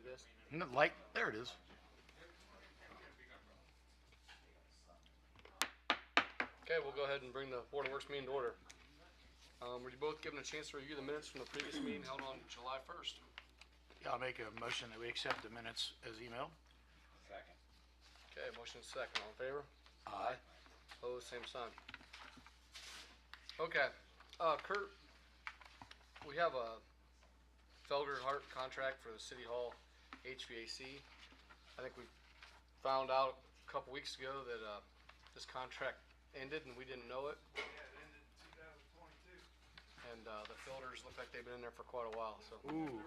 it is? No, light, there it is. Okay, we'll go ahead and bring the Board of Works meeting to order. Were you both given a chance to review the minutes from the previous meeting held on July 1st? Yeah, I'll make a motion that we accept the minutes as emailed. Second. Okay, motion is second. All in favor? Aye. Opposed, same sign. Okay, Kurt, we have a Felger Hart contract for the City Hall HVAC. I think we found out a couple weeks ago that this contract ended and we didn't know it. Yeah, it ended in 2022. And the filters look like they've been in there for quite a while, so. Ooh.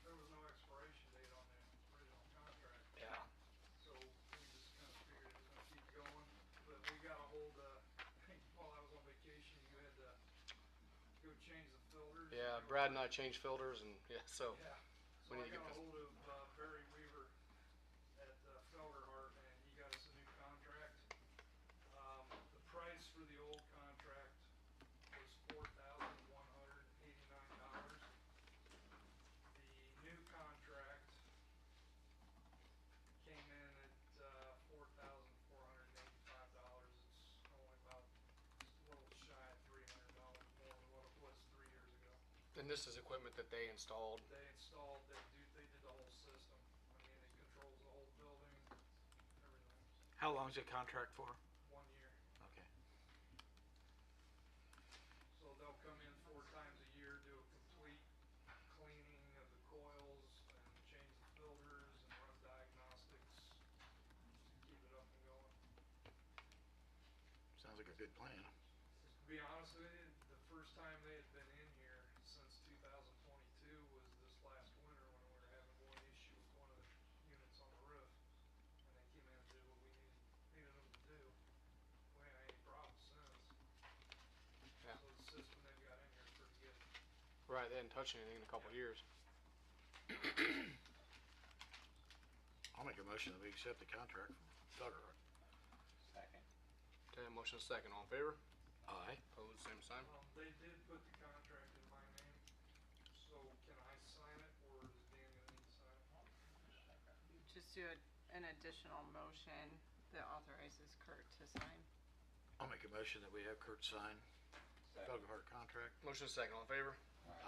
There was no expiration date on the original contract. Yeah. So we just kind of figured it was gonna keep going, but we got a hold of, I think while I was on vacation, you had to go change the filters. Yeah, Brad and I changed filters and, yeah, so. Yeah, We so need to I get got a this. hold of Barry Weaver at Felderhart, and he got us a new contract. The price for the old contract was $4,189. The new contract came in at $4,485. It's only about just a little shy of $300 more than what it was 3 years ago. And this is equipment that they installed. They installed, they did the whole system. I mean, it controls the whole building, everything. How long is the contract for? 1 year. Okay. So they'll come in 4 times a year, do a complete cleaning of the coils and change the filters and run diagnostics to keep it up and going. Sounds like a good plan. To be honest with you, the first time they had been in here since 2022 was this last winter when we were having one issue with one of the units on the roof. And they came in and did what we needed them to do. We ain't had any problems since. Yeah. So the system they've got in here is pretty good. Right, they hadn't touched anything in a couple of years. I'll make a motion that we accept the contract from Felderhart. Second. Okay, motion is second. All in favor? Aye. Opposed, same sign. They did put the contract in my name, so can I sign it, or is Dan gonna need to sign it? Just do an additional motion that authorizes Kurt to sign. I'll make a motion that we have Kurt sign Second. Felderhart contract. Motion is second. All in favor?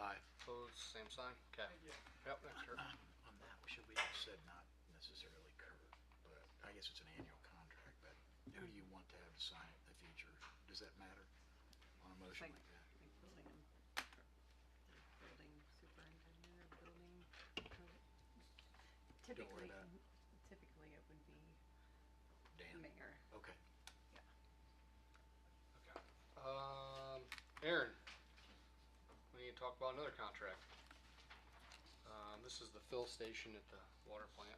Aye. Opposed, same sign. Okay. Thank you. Yep, thanks, Kurt. On that, should we have said not necessarily Kurt, but I guess it's an annual contract, but who do you want to have to sign it in the future? Does that matter on a motion like that? Like building superintendent or building. Don't worry about it. Typically it would be Dan? mayor. Okay. Yeah. Aaron, we need to talk about another contract. This is the fill station at the water plant.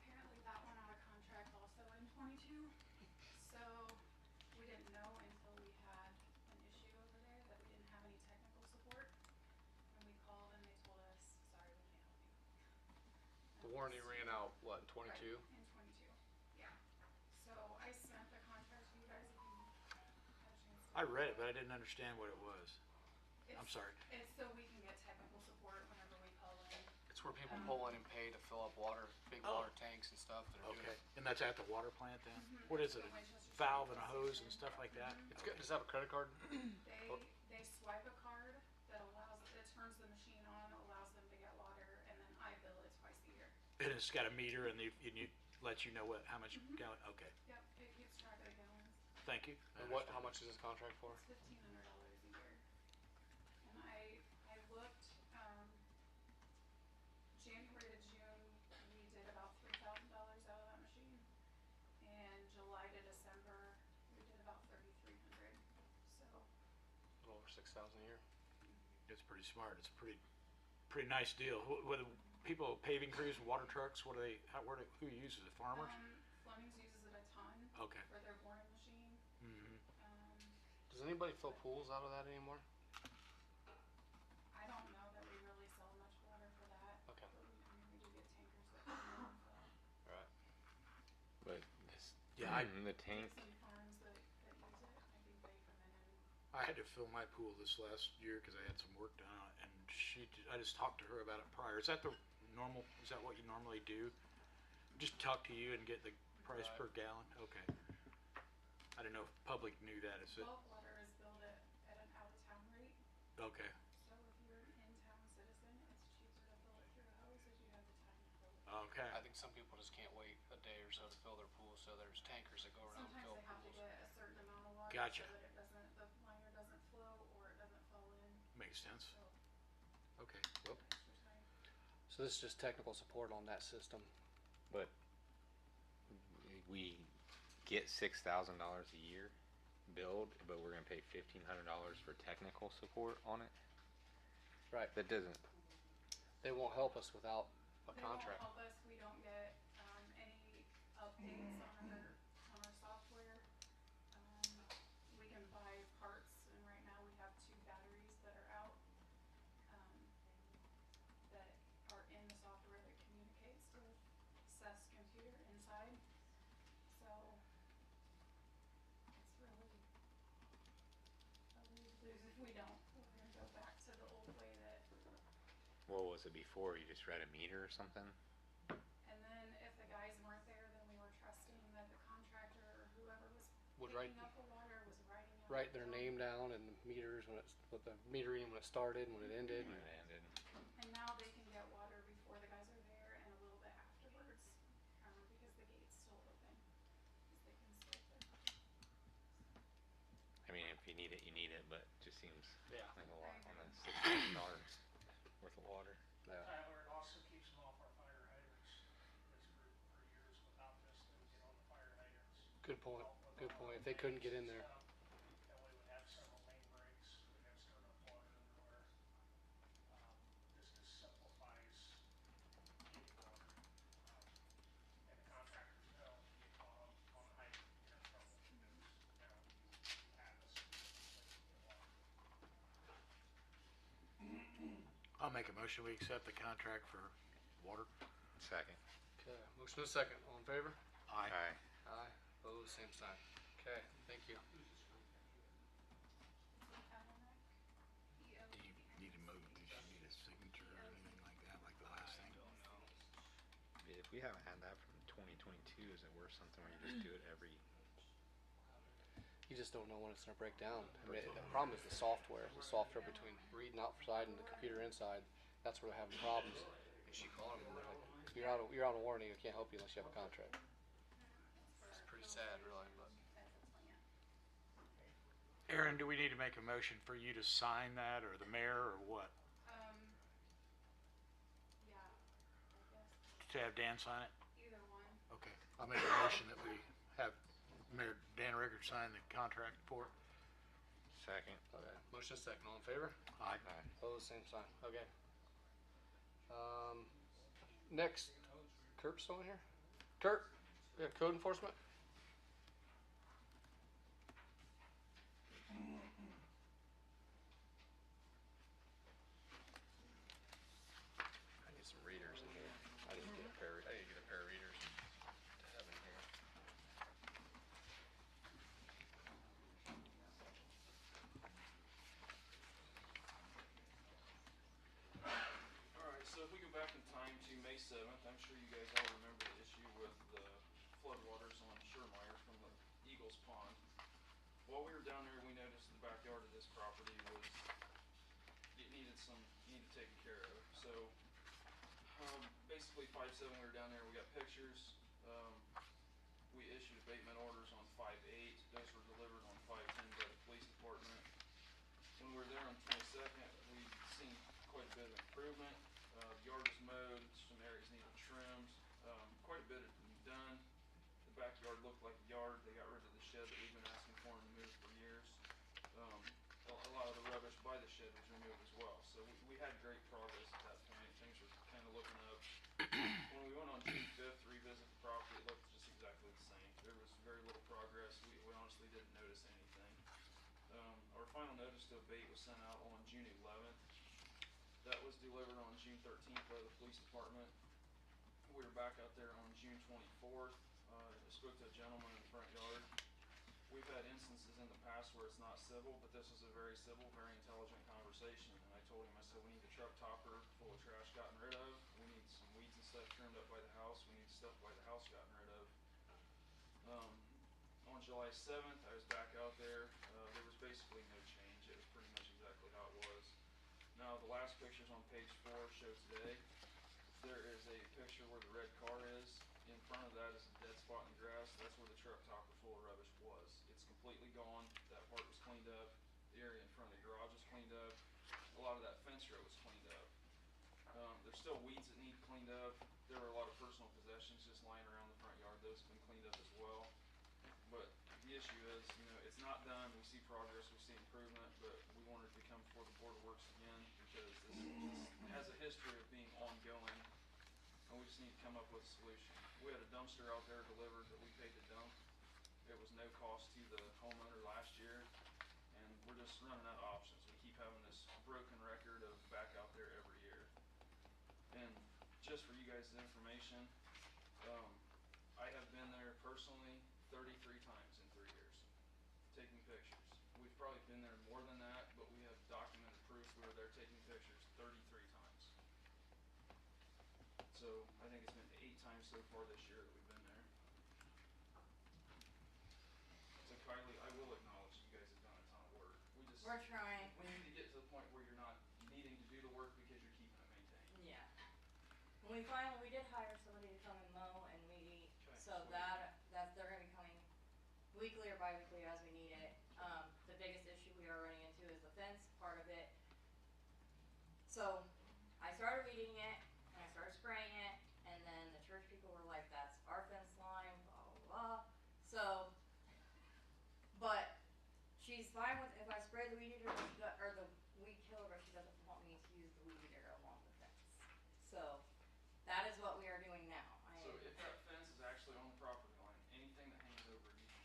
Apparently that went out of contract also in '22, so we didn't know until we had an issue over there that we didn't have any technical support. And we called and they told us, sorry, we can't help you. The warranty ran out, what, in Right, 22? in '22, yeah. So I sent the contract to you guys if you had a chance to. I read it, but I didn't understand what it was. I'm It's- sorry. It's so we can get technical support whenever we call in. It's where people pull in and pay to fill up water, big Oh. water tanks and stuff that are doing Okay, it. and that's at the water plant then? Mhm. What is it, The a Winchester valve and a Station. hose and stuff like that? It's good. Does it have a credit card? They swipe a card that allows, that turns the machine on, allows them to get water, and then I bill it twice a year. And it's got a meter and it lets you know how much gallon, okay, Yep, it keeps track of the gallons. thank you. I And what, how understand. much is this contract for? It's $1,500 a year. And I looked, January to June, we did about $3,000 out of that machine. And July to December, we did about 3,300, so. A little over 6,000 a year. It's pretty smart, it's a pretty nice deal. What do people, paving crews, water trucks, what do they, who uses it, farmers? Fleming's uses it a ton. Okay. For their boring machine. Mm-hmm. Does anybody fill pools out of that anymore? I don't know that we really sell much water for that. Okay. But we do get tankers that come in and fill. Right. But this, Yeah, the tank, There's some farms that use it. I think they come in and I had to fill my pool this last year because I had some work done on it, and I just talked to her about it prior. Is that the normal, is that what you normally do? Just talk to you and get the price per gallon? Okay. I don't know if public knew that. Is it? Bulk water is billed at an out-of-town rate, Okay. so if you're an in-town citizen, it's cheaper to fill it through a hose as you have the time to fill it. Okay. I think some people just can't wait a day or so to fill their pool, so there's tankers that go around and Sometimes fill they have to pools. get a certain amount of water Gotcha. so that it doesn't, the liner doesn't flow or it doesn't fall in, Makes sense. so Okay. Well, extra time. So this is just technical support on that system. But we get $6,000 a year billed, but we're gonna pay $1,500 for technical support on it? Right. That doesn't, They won't help us without a They won't contract. help us, we don't get, any updates on our software. We can buy parts, and right now we have 2 batteries that are out, that are in the software that communicates with Seth's computer inside. So, it's really a lose-lose if we don't. We're gonna go back to the old way that, what was it before? You just read a meter or something? and then if the guys weren't there, then we were trusting that the contractor or whoever was Would write- picking up the water was writing it. Write their name down and the meters when it's, with the meter reading when it started, when it ended. When it ended? And now they can get water before the guys are there and a little bit afterwards, because the gate's still open, 'cause they can still pick up. I mean, if you need it, you need it, but it just seems Yeah. like a lot on that $6,000 worth of water. Yeah. Tyler, it also keeps them off our fire hydrants, because for years without this, they would get on the fire hydrants. Good point. With Good all point. the If they couldn't get in mains and there. stuff, and we would have several main breaks, we'd have stirred up water everywhere. This just simplifies getting water. And the contractors know if you get caught on the hydrant, you're in trouble, because now you have this, so you can get water. I'll make a motion. We accept the contract for water. Second. Okay, motion is second. All in favor? Aye. Aye. Aye. Opposed, same sign. Okay, thank you. Almanac, EO. Do you need a move? Do you need a signature or anything like that, like the last thing? If we haven't had that from 2022, is it worth something where you just do it every? You just don't know when it's gonna break down. I mean, the problem is the software between reading outside and the computer inside. That's where they're having problems. And she called him and they're like, you're out of warranty. I can't help you unless you have a contract. It's pretty sad, really, but. As a plant. Aaron, do we need to make a motion for you to sign that, or the mayor, or what? Yeah, I guess, To have Dan sign it? either one. Okay. I'll make a motion that we have Mayor Dan Rickard sign the contract for it. Second. Okay, motion is second. All in favor? Aye. Aye. Opposed, same sign. Okay. Next, Kurt's still in here? Kurt, we have code enforcement? I need some readers in here. I need to get a pair of readers to have in here. Alright, so if we go back in time to May 7th, I'm sure you guys all remember the issue with the floodwaters on Schermeyer from the Eagles Pond. While we were down there, we noticed the backyard of this property was, it needed taken care of. So, basically 5/7 we were down there, we got pictures, we issued abatement orders on 5/8, those were delivered on 5/10 by the police department. When we were there on 22nd, we'd seen quite a bit of improvement. The yard was mowed, some areas needed trimmed, quite a bit had been done. The backyard looked like a yard. They got rid of the shed that we've been asking for them to move for years. A lot of the rubbish by the shed was removed as well. So we had great progress at that point. Things were kind of looking up. When we went on June 5th to revisit the property, it looked just exactly the same. There was very little progress. We honestly didn't notice anything. Our final notice to abate was sent out on June 11th. That was delivered on June 13th by the police department. We were back out there on June 24th. I spoke to a gentleman in the front yard. We've had instances in the past where it's not civil, but this was a very civil, very intelligent conversation. And I told him, I said, we need the truck topper full of trash gotten rid of, we need some weeds and stuff trimmed up by the house, we need stuff by the house gotten rid of. On July 7th, I was back out there, there was basically no change, it was pretty much exactly how it was. Now, the last pictures on page 4 show today, there is a picture where the red car is. In front of that is a dead spot in the grass. That's where the truck topper full of rubbish was. It's completely gone. That part was cleaned up. The area in front of the garage was cleaned up. A lot of that fence row was cleaned up. There's still weeds that need cleaned up. There were a lot of personal possessions just lying around the front yard. Those have been cleaned up as well. But the issue is, it's not done. We see progress, we see improvement, but we wanted to come before the Board of Works again because this has a history of being ongoing, and we just need to come up with a solution. We had a dumpster out there delivered that we paid to dump. It was no cost to the homeowner last year, and we're just running out of options. We keep having this broken record of back out there every year. And just for you guys' information, I have been there personally 33 times in 3 years, taking pictures. We've probably been there more than that, but we have documented proof we were there taking pictures 33 times. So I think it's been 8 times so far this year that we've been there. So Kylie, I will acknowledge you guys have done a ton of work. We're trying. We need to get to the point where you're not needing to do the work because you're keeping it maintained. Yeah. We did hire somebody to come and mow and weed eat, Okay, so sweet. they're gonna be coming weekly or bi-weekly as we need it. The biggest issue we are running into is the fence part of it. So, I started weeding it, and I started spraying it, and then the church people were like, that's our fence line, blah, blah, blah. So, but she's fine with, if I spray the weed eater, or the weed killer, but she doesn't want me to use the weed eater along the fence. So, that is what we are doing now. So if that fence is actually on the property line, anything that hangs over it, you can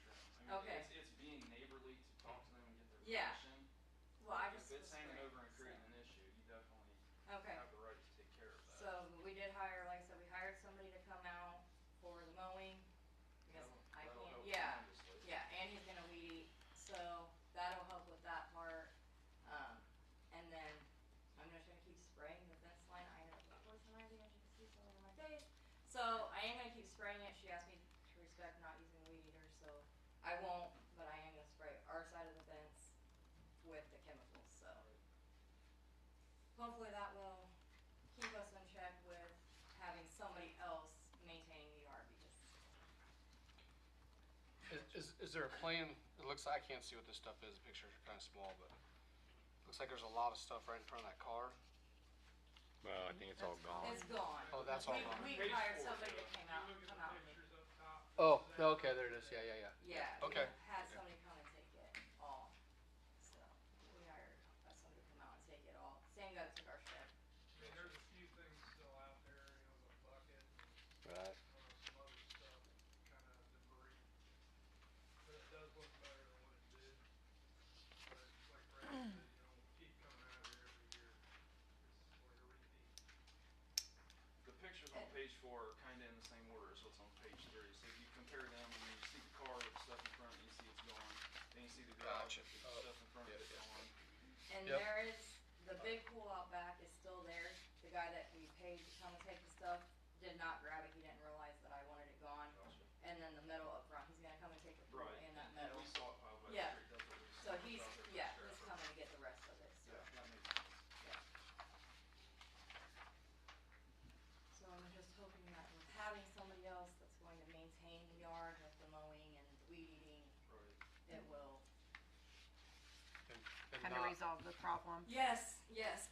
trim. Okay. It's being neighborly to talk to them and get their Yeah. permission. Well, I If just it's was hanging spraying, over and creating so. an issue, you definitely Okay. have the right to take care of that. So we did hire, like I said, we hired somebody to come out for the mowing, because I That'll can't, help yeah, tremendously. yeah, and he's gonna weed eat, so that'll help with that part. And then I'm just gonna keep spraying the fence line. I ended up with poison ivy, as you can see, all over my face. So I am gonna keep spraying it. She asked me to respect not using the weed eater, so I won't, but I am gonna spray our side of the fence with the chemicals, so. Hopefully that will keep us in check with having somebody else maintaining the yard, because Is there a plan? It looks, I can't see what this stuff is, the pictures are kinda small, but looks like there's a lot of stuff right in front of that car. Well, I think it's all gone. it's gone. Oh, that's all gone. We Page hired 4 somebody to shows. came out, You look at come the out. pictures up top. Oh, that- okay, there it is, yeah. Yeah, Okay. we had somebody come and take it all, so we hired somebody to come out and take it all. Same guy that took our shed. I mean, there's a few things still out there, the bucket, Right. some other stuff, kinda debris. But it does look better than what it did. But like Brad said, we keep coming out here every year. It's like a repeat. The pictures on page 4 are kinda in the same order as what's on page 3. So if you compare them, and you see the car with the stuff in front, you see it's gone. Then you see the garage Gotcha. with the stuff in front of it gone. And Yep. there is, the big pool out back is still there. The guy that we paid to come and take the stuff did not grab it. He didn't realize that I wanted it gone. Gotcha. And then the metal up front, he's gonna come and take the pool Right. and that And metal. we saw it piled by the Yeah. street. That's what we So saw. he's, Out there for yeah, the he's scrap. coming to get the rest of it, so. Yeah, that makes sense. Yeah. So I'm just hoping that with having somebody else that's going to maintain the yard with the mowing and the weed eating, Right. it will. And Kinda not, resolve the problem. Yes,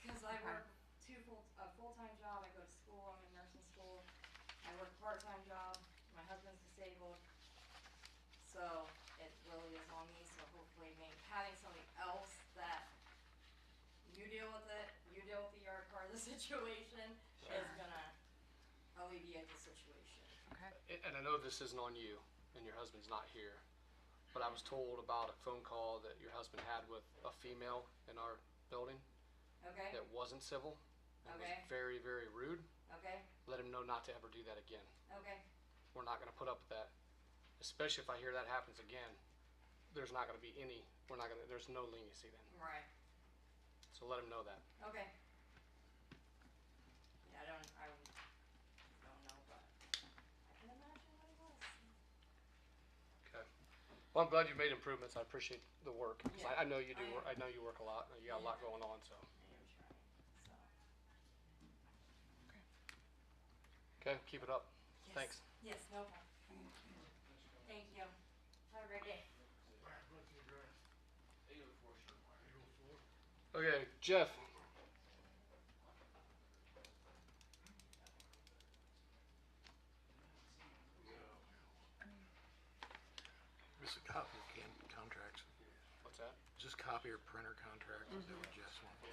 cause I Okay. work a full-time job, I go to school, I'm in nursing school. I work a part-time job, my husband's disabled. So it really is on me, so hopefully having somebody else that you deal with it, you deal with the yard part of the situation is gonna alleviate the situation. Okay. and I know this isn't on you, and your husband's not here, but I was told about a phone call that your husband had with a female in our building Okay, that wasn't civil and Okay. was very, very rude. okay, Let him know not to ever do that again. okay, We're not gonna put up with that, especially if I hear that happens again. There's not gonna be any, there's no leniency then. right. So let him know that. Okay. Yeah, I don't know, but I can imagine what it was. Okay. Well, I'm glad you made improvements. I appreciate the work. 'Cause Yeah, I know you do. I am. I know you work a lot. You got a lot Yeah. going on. So. I am trying, so. Okay. Keep it up. Yes. Thanks. Yes, no problem. Thank you. Have a great day. 804 Shermeyer. Okay, Jeff. This is copier contracts. What's that? Is this copier printer contract? Is that what Jess wants?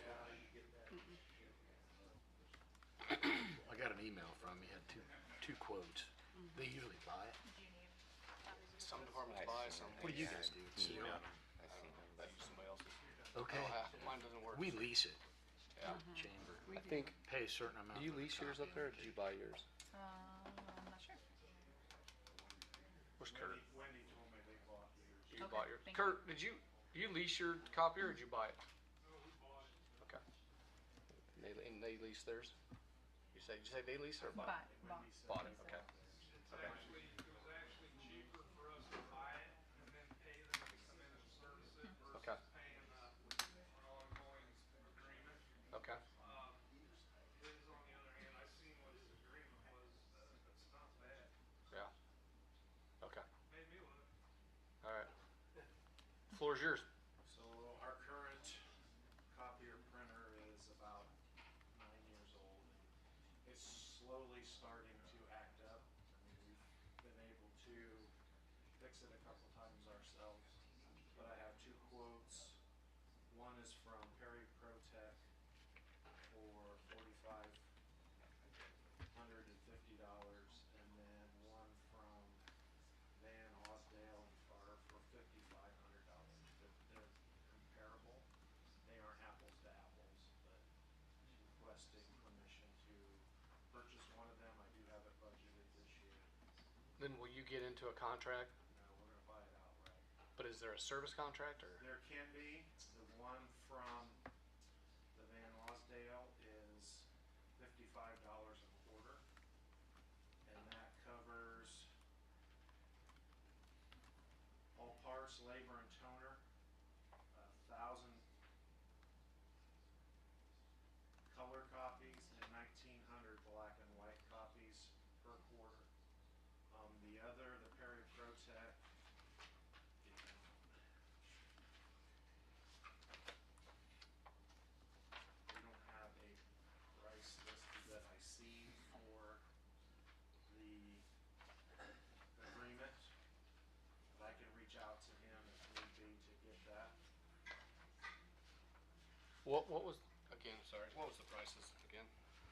I got an email from him. He had two quotes. They usually buy it. Some departments I buy, seen some. them. What do you Yeah, guys do? I City emailed hall? them. I seen them, I but use somebody else's. Okay. I don't have, mine doesn't work. We lease it. Yeah. Chamber. I think. Pay a certain amount. Do you for the lease yours up copy. there, or did you buy yours? I'm not sure. Where's Kurt? Wendy told me they bought yours. You Okay, bought yours. thank Kurt, did you lease your copier, or did you buy it? No, we bought it. Okay. And they lease theirs. Did you say they lease or buy? Bought it. Okay. It was actually cheaper for us to buy it and then pay them to come in and service it Okay. versus paying an ongoing agreement. Okay. His, on the other hand, I seen what his agreement was, it's not bad. Yeah. Okay. Made me look. All right. Floor is yours. So our current copier printer is about 9 years old, and it's slowly starting to act up. I mean, we've been able to fix it a couple times ourselves, but I have two quotes. One is from Perry ProTech for $4,550, and then one from Van Osdale and Farr for $5,500. They're comparable. They aren't apples to apples, but requesting permission to purchase one of them. I do have it budgeted this year. Then will you get into a contract? No, we're gonna buy it outright. But is there a service contract or? There can be. The one from the Van Osdale is $55 a quarter, and that covers all parts, labor, and toner, 1,000 color copies, and 1,900 black and white copies per quarter. The other, the Perry ProTech, we don't have a price listed that I see for the agreement, but I can reach out to him if need be to get that. What was, again, sorry, what was the prices again?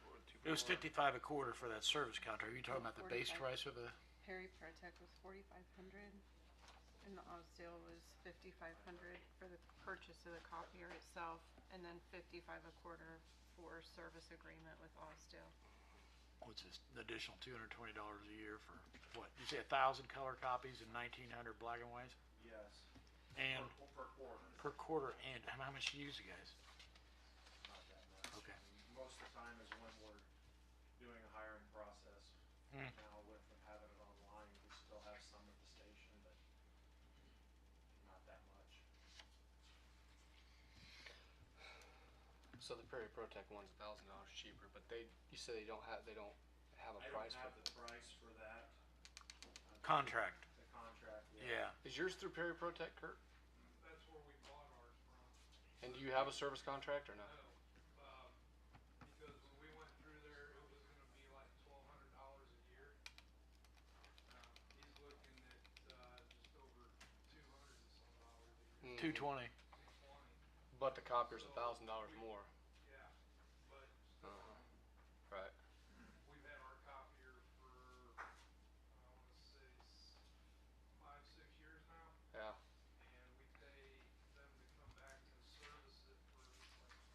What were the two It was people? 55 a quarter for that service contract. Are you talking about the base 45. price or the? Perry ProTech was 4,500, and the Osdale was 5,500 for the purchase of the copier itself, and then 55 a quarter for service agreement with Osdale. What's this additional $220 a year for what? You say 1,000 color copies and 1,900 black and whites? Yes. And Per quarter, per quarter, and how much do you use, you guys? not that much. Okay. I mean, most of the time is when we're doing a hiring process. Hmm. Now with them having it online, we still have some at the station, but not that much. So the Perry ProTech one's $1,000 cheaper, but you say they don't have a I don't price for have the price for that. Contract. The contract, Yeah. Is yours through Perry ProTech, Kurt? That's where we bought ours from. And do you have a service contract or no? No, because when we went through there, it was gonna be like $1,200 a year. He's looking at, just over 200 and some dollars a year, 220. 220, But the copier's $1,000 more. yeah, but still, Right. we've had our copier for, I wanna say 5, 6 years now, Yeah. and we pay them to come back and service it for like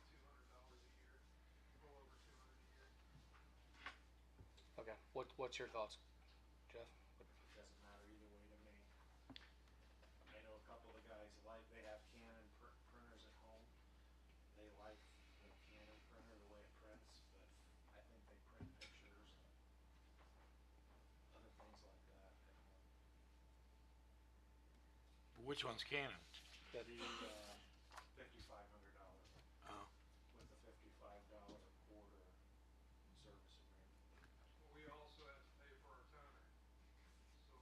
$200 a year, a little over 200 a year. Okay. What's your thoughts, Jeff? It doesn't matter either way to me. I know a couple of the guys they have Canon printers at home. They like Which one's Canon? The, $5,500 Oh, with the $55 quarter service agreement. We also have to pay for our toner. So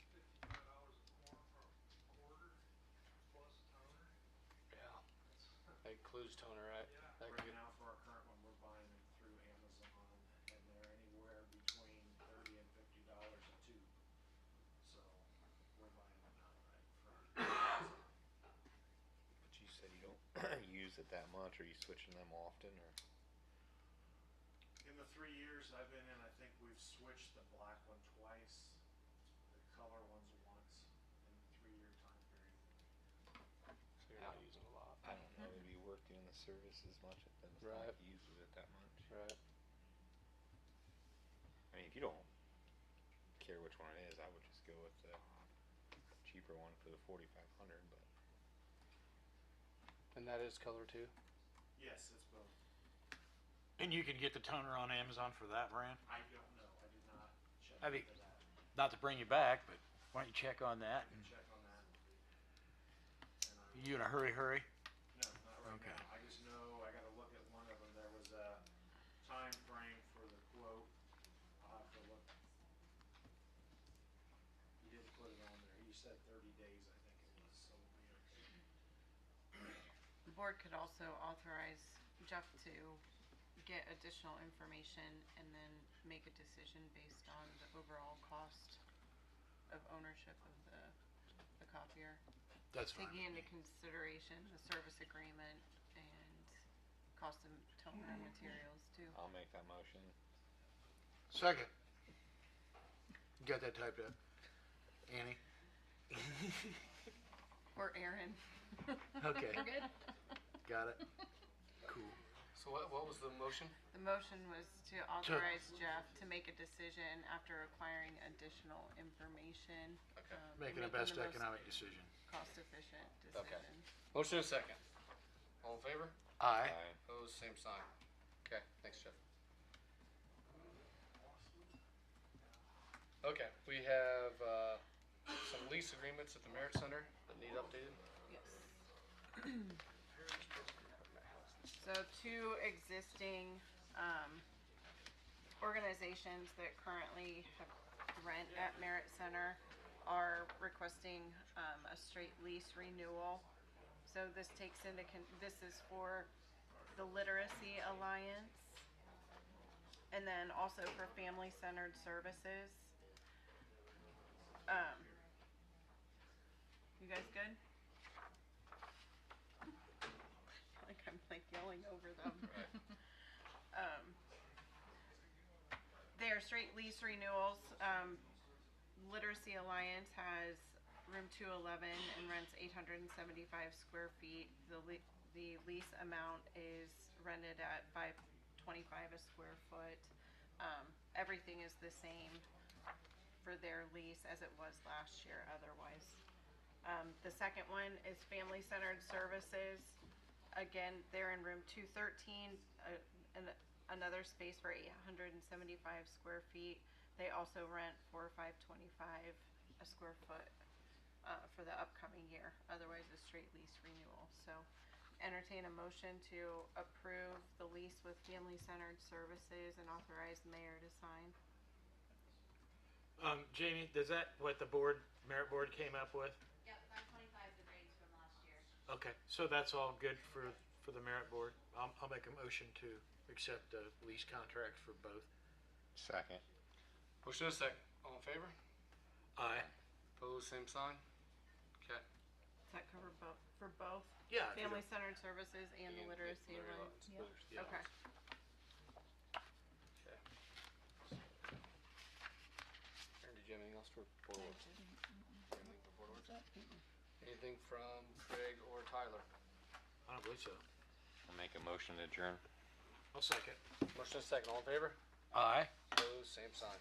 $55 a quarter plus toner. Yeah. That's, That includes toner, right? yeah. That Right could- now, for our current one, we're buying them through Amazon, and they're anywhere between $30 and $50 a tube. So, we're buying them outright from Amazon. But you said you don't use it that much. Are you switching them often, or? In the 3 years I've been in, I think we've switched the black one twice, the color ones once, in the 3-year time period. So you're not using a lot. I don't know. It'd be worth doing the service as much if it's Right. not uses it that much. Right. I mean, if you don't care which one it is, I would just go with the cheaper one for the 4,500. But And that is color too? Yes, it's both. and you can get the toner on Amazon for that brand? I don't know, I did not check I think- into that. Not to bring you back, but why don't you check on that? I can check on that. And I will- You in a hurry? No, not right Okay. now. I just know I gotta look at one of them. There was a time frame for the quote. I'll have to look. He did put it on there. He said 30 days, I think it was, so we'll be okay. The board could also authorize Jeff to get additional information and then make a decision based on the overall cost of ownership of the copier. That's fine. Taking into consideration the service agreement and cost of toner and materials too. I'll make that motion. Second. You got that typed up? Annie? Or Aaron. Okay. You're good? Got it? Cool. So what was the motion? The motion was to authorize Jeff to make a decision after acquiring additional information. Okay. Making the best economic decision. Cost efficient Okay. decision. Motion and second. All in favor? Aye. Opposed, same sign. Okay, thanks, Jeff. Okay, we have, some lease agreements at the Merit Center that need updated. Yes. So two existing, organizations that currently have rent at Merit Center are requesting, a straight lease renewal. So this takes into this is for the Literacy Alliance. And then also for family-centered services. You guys good? Like I'm like yelling over them. They are straight lease renewals. Literacy Alliance has room 211 and rents 875 square feet. The lease amount is rented at $525 a square foot. Everything is the same for their lease as it was last year otherwise. The second one is Family Centered Services. Again, they're in room 213, and another space for 875 square feet. They also rent for $525 a square foot for the upcoming year. Otherwise, a straight lease renewal. So, entertain a motion to approve the lease with Family Centered Services and authorize the mayor to sign. Jamie, is that what the Merit Board came up with? Yep, 525 the rates from last year. Okay, so that's all good for the Merit Board. I'll make a motion to accept the lease contracts for both. Second. Motion and second. All in favor? Aye. Opposed, same sign? Okay. Does that cover for both? Yeah. if you Family don't- Centered Services and the Literacy Alliance? Yeah. Okay. Okay. Aaron, did you have anything else for Board of Works? Anything for Board of Works? Anything from Craig or Tyler? I don't believe so. I'll make a motion to adjourn. I'll second. Motion and second. All in favor? Aye. Opposed, same sign.